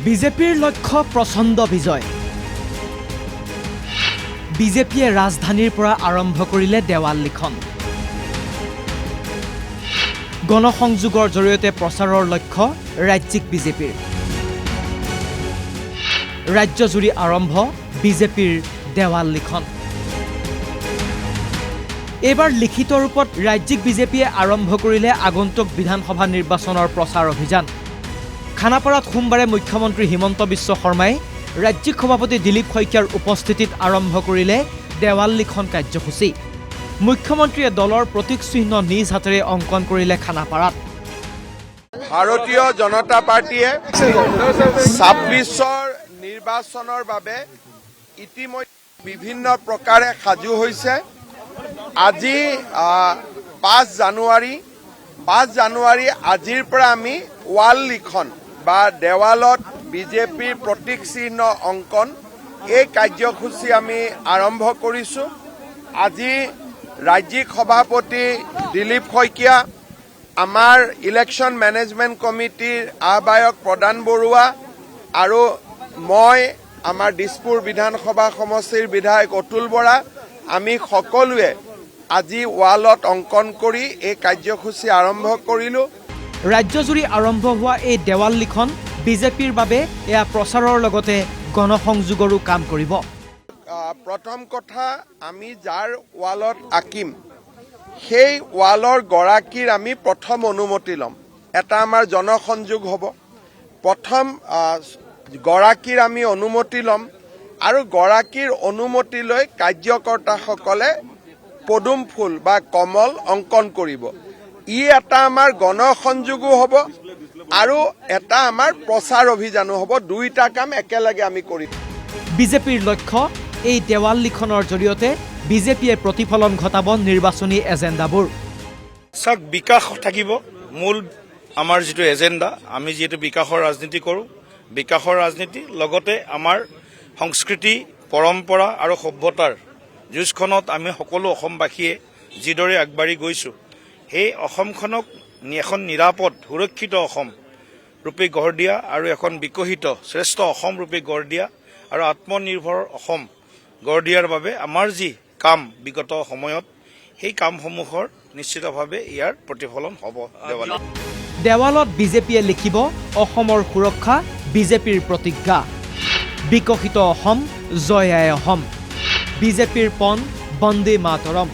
বিজেপিৰ লক্ষ্য প্ৰচণ্ড বিজয়। বিজেপিয়ে ৰাজধানীৰ পৰা আৰম্ভ কৰিলে দেৱাল লিখন। গণসংযোগৰ জৰিয়তে প্ৰচাৰৰ লক্ষ্য ৰাজ্যিক বিজেপিৰ। ৰাজ্যজুৰি আৰম্ভ বিজেপিৰ দেৱাল লিখন। এইবাৰ লিখিত ৰূপত ৰাজ্যিক বিজেপিয়ে আৰম্ভ কৰিলে আগন্তুক বিধানসভা নিৰ্বাচনৰ প্ৰচাৰ অভিযান। খানাপাৰাত সোমবাৰে মুখ্যমন্ত্ৰী হিমন্ত বিশ্ব শৰ্মাই ৰাজ্যিক সভাপতি দিলীপ শইকীয়াৰ উপস্থিতিত আৰম্ভ কৰিলে দেৱাল লিখন কাৰ্যসূচী। মুখ্যমন্ত্ৰীয়ে দলৰ প্ৰতীক চিহ্ন নিজ হাতেৰে অংকন কৰিলে খানাপাৰাত। ভাৰতীয় জনতা পাৰ্টীয়ে ২৬ৰ নিৰ্বাচনৰ বাবে ইতিমধ্যে বিভিন্ন প্ৰকাৰে সাজু হৈছে। আজি ৫ জানুৱাৰী আজিৰ পৰা আমি ৱাল লিখন বা দেৱালত বিজেপিৰ প্ৰতীক চিহ্ন অংকন এই কাৰ্যসূচী আমি আৰম্ভ কৰিছোঁ। আজি ৰাজ্যিক সভাপতি দিলীপ শইকীয়া, আমাৰ ইলেকশ্যন মেনেজমেণ্ট কমিটিৰ আহ্বায়ক প্ৰদান বৰুৱা আৰু মই, আমাৰ দিছপুৰ বিধানসভা সমষ্টিৰ বিধায়ক অতুল বৰা, আমি সকলোৱে আজি ৱালত অংকন কৰি এই কাৰ্যসূচী আৰম্ভ কৰিলোঁ। ৰাজ্যজুৰি আৰম্ভ হোৱা এই দেৱাল লিখন বিজেপিৰ বাবে এয়া প্ৰচাৰৰ লগতে গণসংযোগৰো কাম কৰিব। প্ৰথম কথা, আমি যাৰ ৱালত আঁকিম সেই ৱালৰ গৰাকীৰ আমি প্ৰথম অনুমতি ল'ম। এটা আমাৰ জনসংযোগ হ'ব। প্ৰথম গৰাকীৰ আমি অনুমতি ল'ম আৰু গৰাকীৰ অনুমতি লৈ কাৰ্যকৰ্তাসকলে পদুম ফুল বা কমল অংকন কৰিব। ই এটা আমাৰ গণসংযোগো হ'ব আৰু এটা আমাৰ প্ৰচাৰ অভিযানো হ'ব। দুইটা কাম একেলগে আমি কৰিম। বিজেপিৰ লক্ষ্য এই দেৱাল লিখনৰ জৰিয়তে বিজেপিয়ে প্ৰতিফলন ঘটাব নিৰ্বাচনী এজেণ্ডাবোৰ। চাওক, বিকাশ থাকিব মূল আমাৰ যিটো এজেণ্ডা। আমি যিহেতু বিকাশৰ ৰাজনীতি কৰোঁ, বিকাশৰ ৰাজনীতি লগতে আমাৰ সংস্কৃতি, পৰম্পৰা আৰু সভ্যতাৰ যুঁজখনত আমি সকলো অসমবাসীয়ে যিদৰে আগবাঢ়ি গৈছোঁ, সেই অসমখনক এখন নিৰাপদ সুৰক্ষিত অসম ৰূপে গঢ় দিয়া আৰু এখন বিকশিত শ্ৰেষ্ঠ অসম ৰূপে গঢ় দিয়া আৰু আত্মনিৰ্ভৰ অসম গঢ় দিয়াৰ বাবে আমাৰ যি কাম বিগত সময়ত, সেই কামসমূহৰ নিশ্চিতভাৱে ইয়াৰ প্ৰতিফলন হ'ব দেৱালত। দেৱালত বিজেপিয়ে লিখিব অসমৰ সুৰক্ষা, বিজেপিৰ প্ৰতিজ্ঞা। বিকশিত অসম, জয় আই অসম। বিজেপিৰ পণ, বন্দে মাতৰম।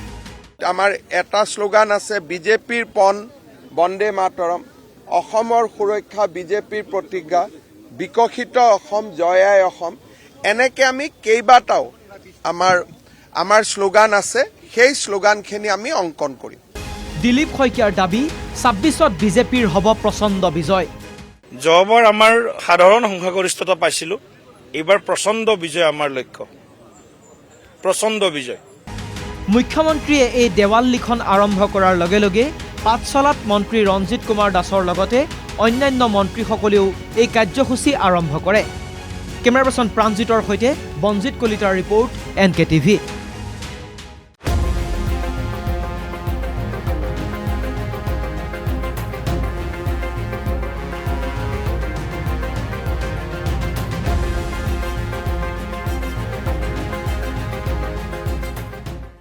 আমাৰ এটা শ্লোগান আছে, বিজেপিৰ পণ, বন্দে মাতৰম। অসমৰ সুৰক্ষা, বিজেপিৰ প্ৰতিজ্ঞা। বিকশিত অসম, জয় আই অসম। এনেকে আমি কেইবাটাও আমাৰ শ্লোগান আছে, সেই শ্লোগানখিনি আমি অংকন কৰিম। দিলীপ শইকীয়াৰ দাবী, ২৬ত বিজেপিৰ হ'ব প্ৰচণ্ড বিজয়। যোৱাবাৰ আমাৰ সাধাৰণ সংখ্যাগৰিষ্ঠতা পাইছিলোঁ, এইবাৰ প্ৰচণ্ড বিজয় আমাৰ লক্ষ্য। প্ৰচণ্ড বিজয়। মুখ্যমন্ত্ৰীয়ে এই দেৱাল লিখন আৰম্ভ কৰাৰ লগে লগে পাঠশালাত মন্ত্ৰী ৰঞ্জিত কুমাৰ দাসৰ লগতে অন্যান্য মন্ত্ৰীসকলেও এই কাৰ্যসূচী আৰম্ভ কৰে। কেমেৰা পাৰ্চন প্ৰাণজিতৰ সৈতে বঞ্জিত কলিতাৰ ৰিপৰ্ট, NKTV।